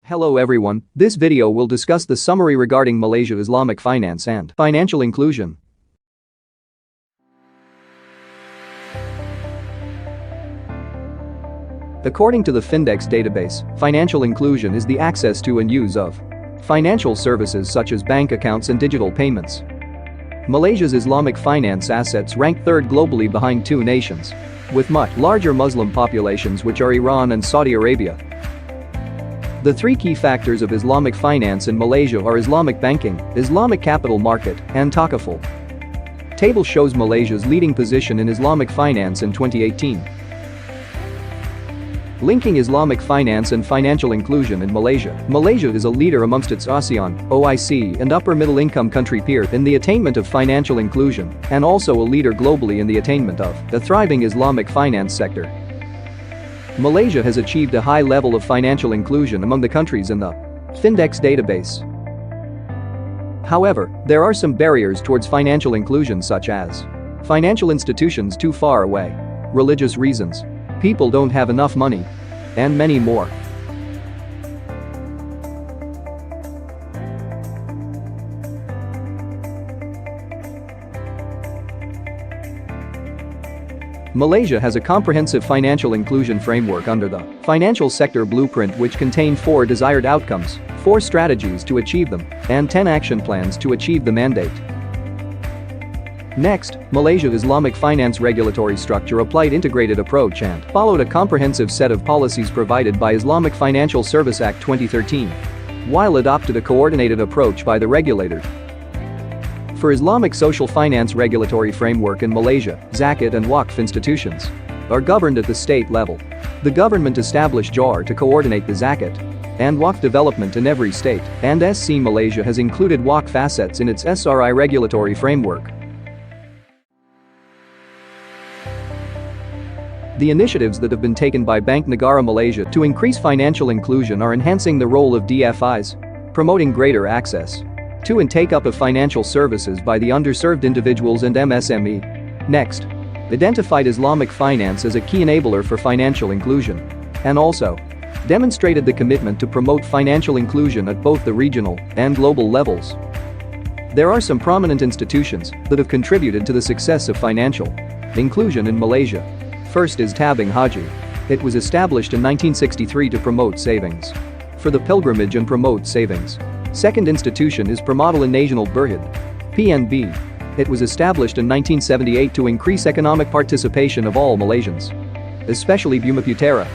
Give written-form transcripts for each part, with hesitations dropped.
Hello everyone, this video will discuss the summary regarding Malaysia Islamic finance and financial inclusion. According to the Findex database, financial inclusion is the access to and use of financial services such as bank accounts and digital payments. Malaysia's Islamic finance assets rank third globally behind two nations with much larger Muslim populations, which are Iran and Saudi Arabia. The three key factors of Islamic finance in Malaysia are Islamic banking, Islamic capital market, and takaful. Table shows Malaysia's leading position in Islamic finance in 2018. Linking Islamic finance and financial inclusion in Malaysia. Malaysia is a leader amongst its ASEAN, OIC, and upper middle income country peers in the attainment of financial inclusion, and also a leader globally in the attainment of the thriving Islamic finance sector. Malaysia has achieved a high level of financial inclusion among the countries in the Findex database. However, there are some barriers towards financial inclusion, such as financial institutions too far away, religious reasons, people don't have enough money, and many more. Malaysia has a comprehensive financial inclusion framework under the Financial Sector Blueprint, which contain 4 desired outcomes, 4 strategies to achieve them, and 10 action plans to achieve the mandate. Next, Malaysia's Islamic finance regulatory structure applied integrated approach and followed a comprehensive set of policies provided by Islamic Financial Service Act 2013, while adopted a coordinated approach by the regulator. For Islamic social finance regulatory framework in Malaysia, zakat and waqf institutions are governed at the state level. The government established Johari to coordinate the zakat and waqf development in every state, and SC Malaysia has included waqf assets in its SRI regulatory framework. The initiatives that have been taken by Bank Negara Malaysia to increase financial inclusion are enhancing the role of DFIs, promoting greater access to and take-up of financial services by the underserved individuals and MSME. Next, identified Islamic finance as a key enabler for financial inclusion, and also demonstrated the commitment to promote financial inclusion at both the regional and global levels. There are some prominent institutions that have contributed to the success of financial inclusion in Malaysia. First is Tabung Haji. It was established in 1963 to promote savings for the pilgrimage and promote savings. Second institution is Permodalan Nasional Berhad, PNB. It was established in 1978 to increase economic participation of all Malaysians, especially Bumi Putera.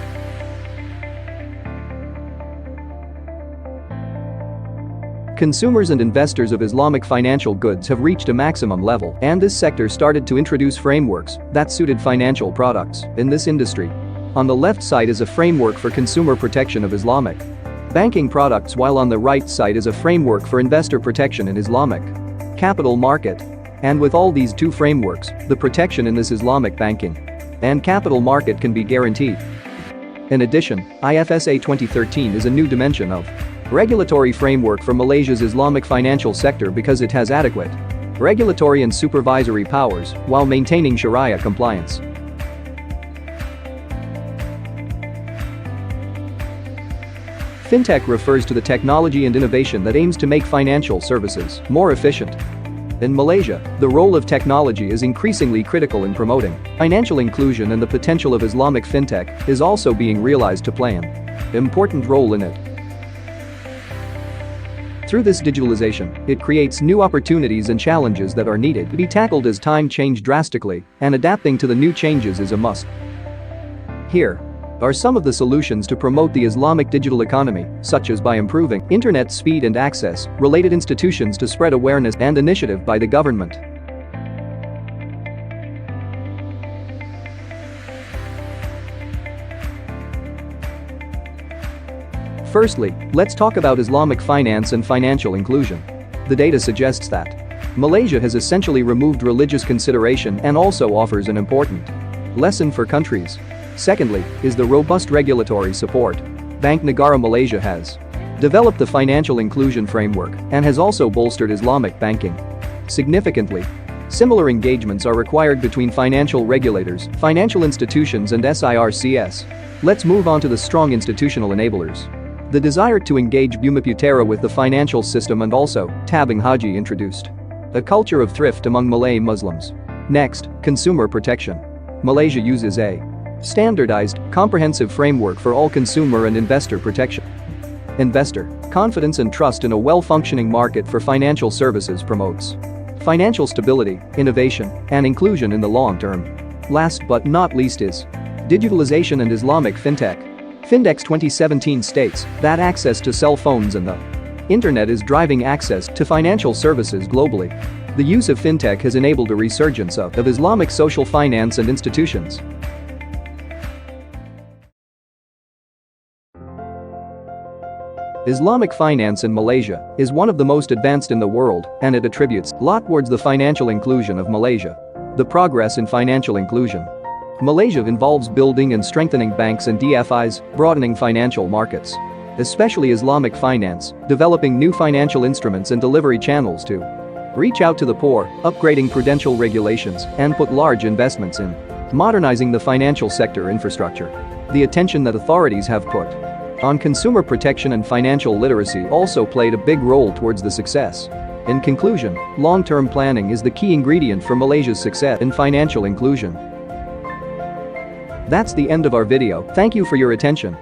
Consumers and investors of Islamic financial goods have reached a maximum level, and this sector started to introduce frameworks that suited financial products in this industry. On the left side is a framework for consumer protection of Islamic banking products, while on the right side is a framework for investor protection in Islamic capital market. And with all these two frameworks, the protection in this Islamic banking and capital market can be guaranteed. In addition, IFSA 2013 is a new dimension of regulatory framework for Malaysia's Islamic financial sector because it has adequate regulatory and supervisory powers while maintaining Sharia compliance. Fintech refers to the technology and innovation that aims to make financial services more efficient. In Malaysia, the role of technology is increasingly critical in promoting financial inclusion, and the potential of Islamic fintech is also being realized to play an important role in it. Through this digitalization, it creates new opportunities and challenges that are needed to be tackled as time change drastically, and adapting to the new changes is a must. Here are some of the solutions to promote the Islamic digital economy, such as by improving internet speed and access, related institutions to spread awareness, and initiative by the government. Firstly, let's talk about Islamic finance and financial inclusion. The data suggests that Malaysia has essentially removed religious consideration and also offers an important lesson for countries. Secondly, is the robust regulatory support. Bank Negara Malaysia has developed the financial inclusion framework and has also bolstered Islamic banking significantly. Similar engagements are required between financial regulators, financial institutions, and SIRCS. Let's move on to the strong institutional enablers. The desire to engage Bumiputera with the financial system and also Tabung Haji introduced a culture of thrift among Malay Muslims. Next, consumer protection. Malaysia uses a standardized, comprehensive framework for all consumer and investor protection. Investor confidence and trust in a well-functioning market for financial services promotes financial stability, innovation, and inclusion in the long term. Last but not least is digitalization and Islamic fintech. Findex 2017 states that access to cell phones and the internet is driving access to financial services globally. The use of fintech has enabled a resurgence of Islamic social finance and institutions. Islamic finance in Malaysia is one of the most advanced in the world, and it attributes a lot towards the financial inclusion of Malaysia. The progress in financial inclusion. Malaysia involves building and strengthening banks and DFIs, broadening financial markets, especially Islamic finance, developing new financial instruments and delivery channels to reach out to the poor, upgrading prudential regulations, and put large investments in modernizing the financial sector infrastructure. The attention that authorities have put on consumer protection and financial literacy also played a big role towards the success. In conclusion, long-term planning is the key ingredient for Malaysia's success in financial inclusion. That's the end of our video. Thank you for your attention.